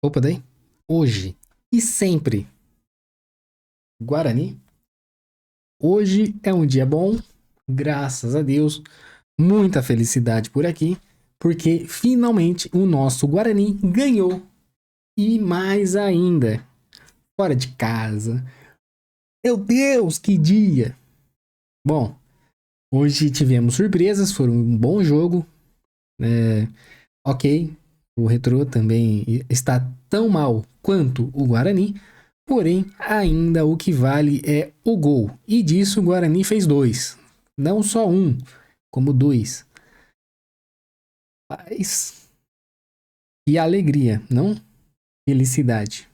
Opa, daí? Hoje e sempre, Guarani. Hoje é um dia bom, graças a Deus. Muita felicidade por aqui, porque finalmente o nosso Guarani ganhou. E mais ainda, fora de casa. Meu Deus, que dia! Bom, hoje tivemos surpresas, foi um bom jogo. Ok, o Retrô também está tão mal quanto o Guarani. Porém, ainda o que vale é o gol. E disso o Guarani fez dois. Não só um, como dois. Mas que alegria, não? Felicidade.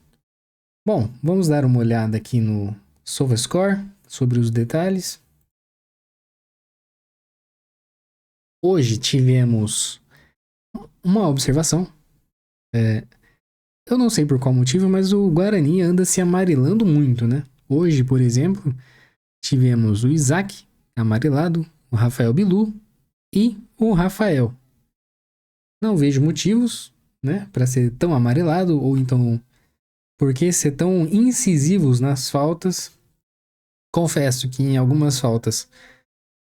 Bom, vamos dar uma olhada aqui no SofaScore sobre os detalhes. Hoje tivemos uma observação. Eu não sei por qual motivo, mas o Guarani anda se amarelando muito, né? Hoje, por exemplo, tivemos o Isaac amarelado, o Rafael Bilu e o Rafael. Não vejo motivos, né, para ser tão amarelado ou então por que ser tão incisivos nas faltas. Confesso que em algumas faltas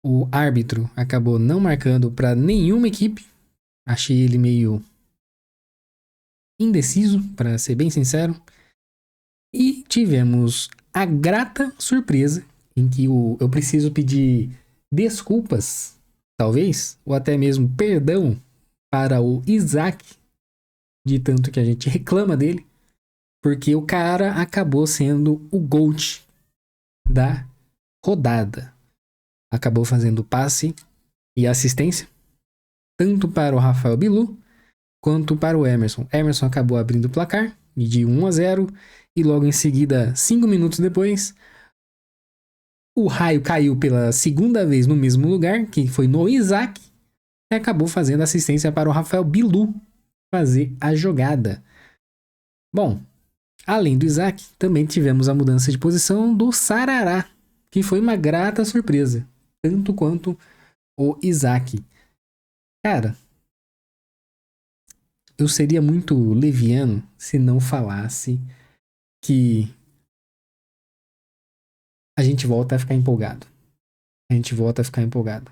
o árbitro acabou não marcando para nenhuma equipe. Achei ele meio indeciso, para ser bem sincero. E tivemos a grata surpresa em que eu preciso pedir desculpas, talvez, ou até mesmo perdão para o Isaac, de tanto que a gente reclama dele, porque o cara acabou sendo o GOAT da rodada. Acabou fazendo passe e assistência, tanto para o Rafael Bilu, quanto para o Emerson. Emerson acabou abrindo o placar de 1-0 e logo em seguida, 5 minutos depois, o raio caiu pela segunda vez no mesmo lugar, que foi no Isaac, e acabou fazendo assistência para o Rafael Bilu fazer a jogada. Bom, além do Isaac, também tivemos a mudança de posição do Sarará, que foi uma grata surpresa, tanto quanto o Isaac. Cara, eu seria muito leviano se não falasse que a gente volta a ficar empolgado. A gente volta a ficar empolgado.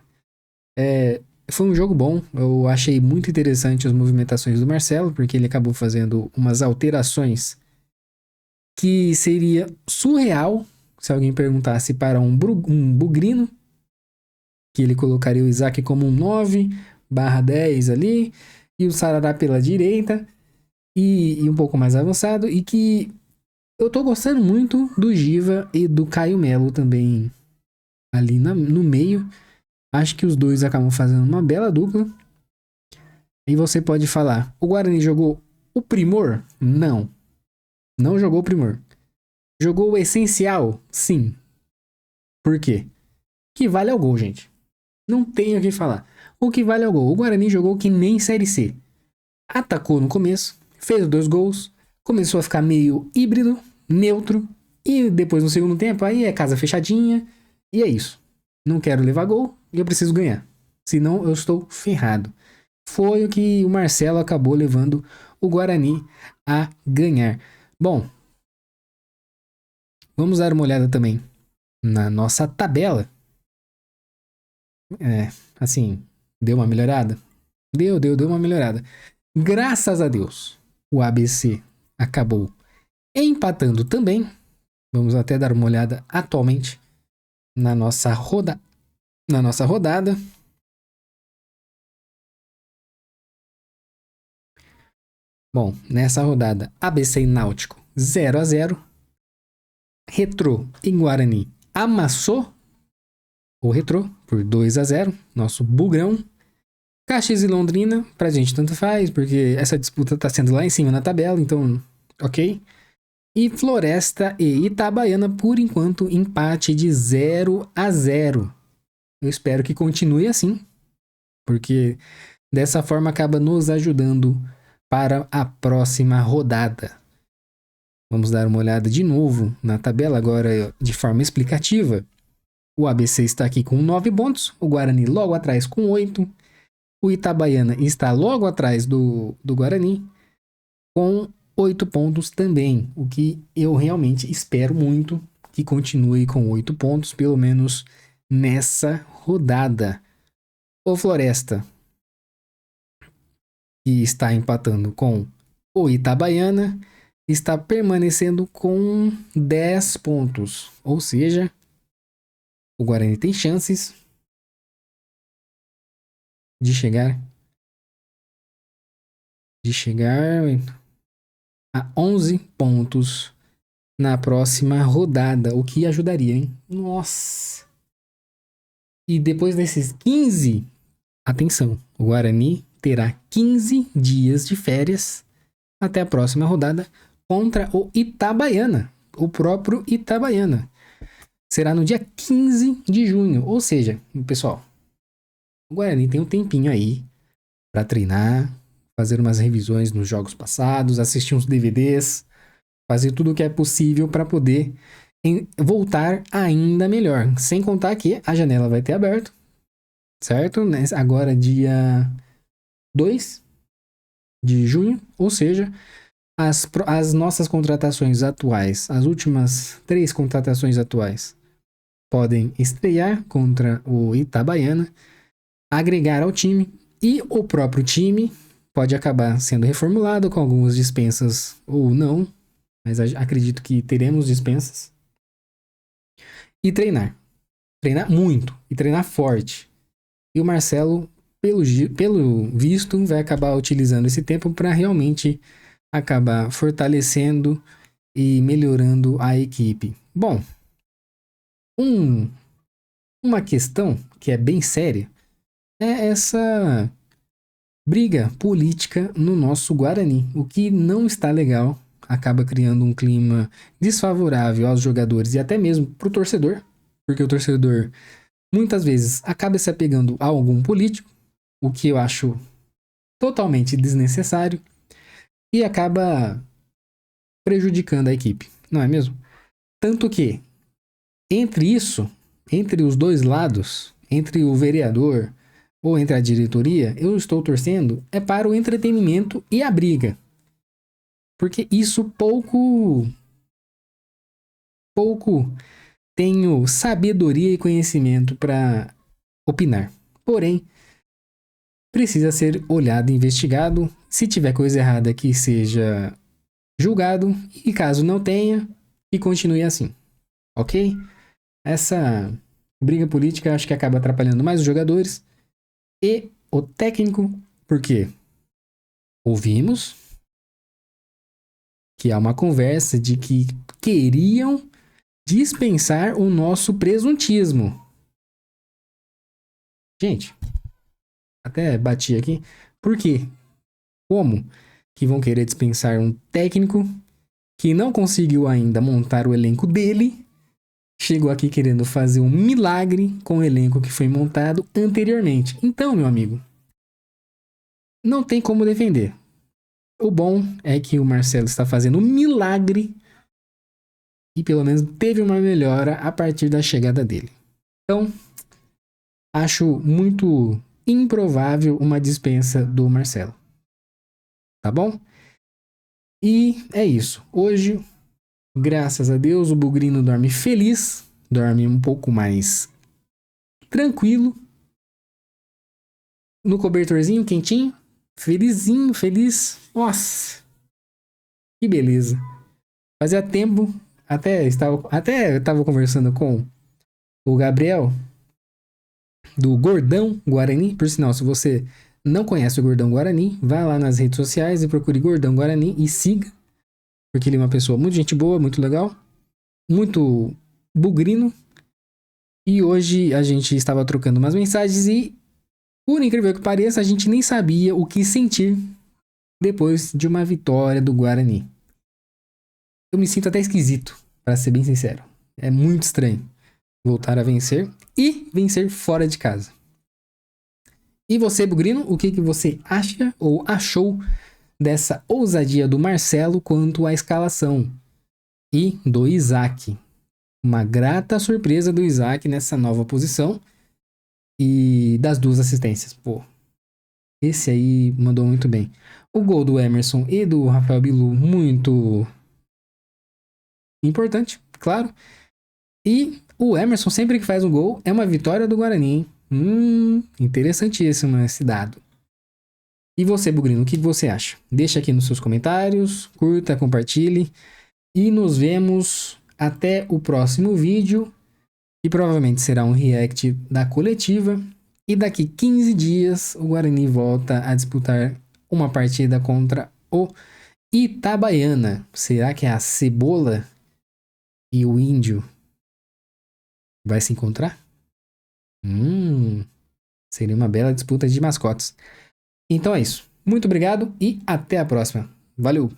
Foi um jogo bom, eu achei muito interessante as movimentações do Marcelo, porque ele acabou fazendo umas alterações que seria surreal se alguém perguntasse para um bugrino, que ele colocaria o Isaac como um 9/10 ali, e o Sarará pela direita, e um pouco mais avançado, e que eu tô gostando muito do Giva e do Caio Melo também ali no meio. Acho que os dois acabam fazendo uma bela dupla. E você pode falar, o Guarani jogou o primor? Não. Não jogou o primor. Jogou o essencial? Sim. Por quê? O que vale é o gol, gente. Não tenho o que falar. O que vale é o gol. O Guarani jogou que nem Série C. Atacou no começo, fez 2 gols, começou a ficar meio híbrido, neutro, e depois no segundo tempo aí é casa fechadinha, e é isso. Não quero levar gol e eu preciso ganhar. Senão eu estou ferrado. Foi o que o Marcelo acabou levando o Guarani a ganhar. Bom, vamos dar uma olhada também na nossa tabela. Assim, deu uma melhorada? Deu uma melhorada. Graças a Deus, o ABC acabou empatando também. Vamos até dar uma olhada atualmente na nossa rodada. Bom, nessa rodada, ABC e Náutico 0-0. Retrô e Guarani amassou o Retrô por 2-0. Nosso bugrão. Caxias e Londrina, pra gente tanto faz, porque essa disputa tá sendo lá em cima na tabela, então, ok. E Floresta e Itabaiana, por enquanto, empate de 0-0. Eu espero que continue assim, porque dessa forma acaba nos ajudando para a próxima rodada. Vamos dar uma olhada de novo na tabela agora de forma explicativa. O ABC está aqui com 9 pontos, o Guarani logo atrás com 8. O Itabaiana está logo atrás do Guarani com 8 pontos também, o que eu realmente espero muito que continue com 8 pontos, pelo menos nessa rodada. O Floresta, que está empatando com o Itabaiana, está permanecendo com 10 pontos, ou seja, o Guarani tem chances de chegar a 11 pontos na próxima rodada, o que ajudaria, hein? Nossa! E depois desses 15, atenção, o Guarani terá 15 dias de férias até a próxima rodada contra o Itabaiana, o próprio Itabaiana. Será no dia 15 de junho, ou seja, pessoal, o Guarani tem um tempinho aí para treinar, fazer umas revisões nos jogos passados, assistir uns DVDs, fazer tudo o que é possível para poder voltar ainda melhor. Sem contar que a janela vai ter aberto, certo? Agora dia 2 de junho, ou seja, as nossas contratações atuais, as últimas 3 contratações atuais, podem estrear contra o Itabaiana, agregar ao time, e o próprio time pode acabar sendo reformulado com algumas dispensas ou não, mas acredito que teremos dispensas. E treinar. Treinar muito e treinar forte. E o Marcelo, pelo visto, vai acabar utilizando esse tempo para realmente acabar fortalecendo e melhorando a equipe. Bom, uma questão que é bem séria é essa briga política no nosso Guarani, o que não está legal, acaba criando um clima desfavorável aos jogadores e até mesmo para o torcedor, porque o torcedor muitas vezes acaba se apegando a algum político, o que eu acho totalmente desnecessário e acaba prejudicando a equipe, não é mesmo? Tanto que, entre os dois lados, entre o vereador ou entre a diretoria, eu estou torcendo é para o entretenimento e a briga. Porque isso pouco tenho sabedoria e conhecimento para opinar. Porém, precisa ser olhado e investigado. Se tiver coisa errada, que seja julgado. E caso não tenha, que continue assim. Ok? Essa briga política acho que acaba atrapalhando mais os jogadores e o técnico, porque ouvimos que há uma conversa de que queriam dispensar o nosso presuntismo. Gente, até bati aqui. Por quê? Como que vão querer dispensar um técnico que não conseguiu ainda montar o elenco dele? Chegou aqui querendo fazer um milagre com o elenco que foi montado anteriormente. Então, meu amigo, não tem como defender. O bom é que o Marcelo está fazendo um milagre e pelo menos teve uma melhora a partir da chegada dele. Então, acho muito improvável uma dispensa do Marcelo. Tá bom? E é isso. Hoje, graças a Deus, o Bugrino dorme feliz, dorme um pouco mais tranquilo, no cobertorzinho quentinho, felizinho, feliz. Nossa, que beleza. Fazia tempo, até estava conversando com o Gabriel do Gordão Guarani. Por sinal, se você não conhece o Gordão Guarani, vá lá nas redes sociais e procure Gordão Guarani e siga, porque ele é uma pessoa muito gente boa, muito legal, muito bugrino. E hoje a gente estava trocando umas mensagens e, por incrível que pareça, a gente nem sabia o que sentir depois de uma vitória do Guarani. Eu me sinto até esquisito, para ser bem sincero. É muito estranho voltar a vencer e vencer fora de casa. E você, bugrino, o que você acha ou achou dessa ousadia do Marcelo quanto à escalação e do Isaac? Uma grata surpresa do Isaac nessa nova posição e das 2 assistências. Pô, esse aí mandou muito bem. O gol do Emerson e do Rafael Bilu, muito importante, claro. E o Emerson, sempre que faz um gol, é uma vitória do Guarani, hein? Interessantíssimo esse dado. E você, Bugrino, o que você acha? Deixa aqui nos seus comentários, curta, compartilhe. E nos vemos até o próximo vídeo, que provavelmente será um react da coletiva. E daqui 15 dias o Guarani volta a disputar uma partida contra o Itabaiana. Será que é a Cebola e o Índio vai se encontrar? Seria uma bela disputa de mascotes. Então é isso. Muito obrigado e até a próxima. Valeu!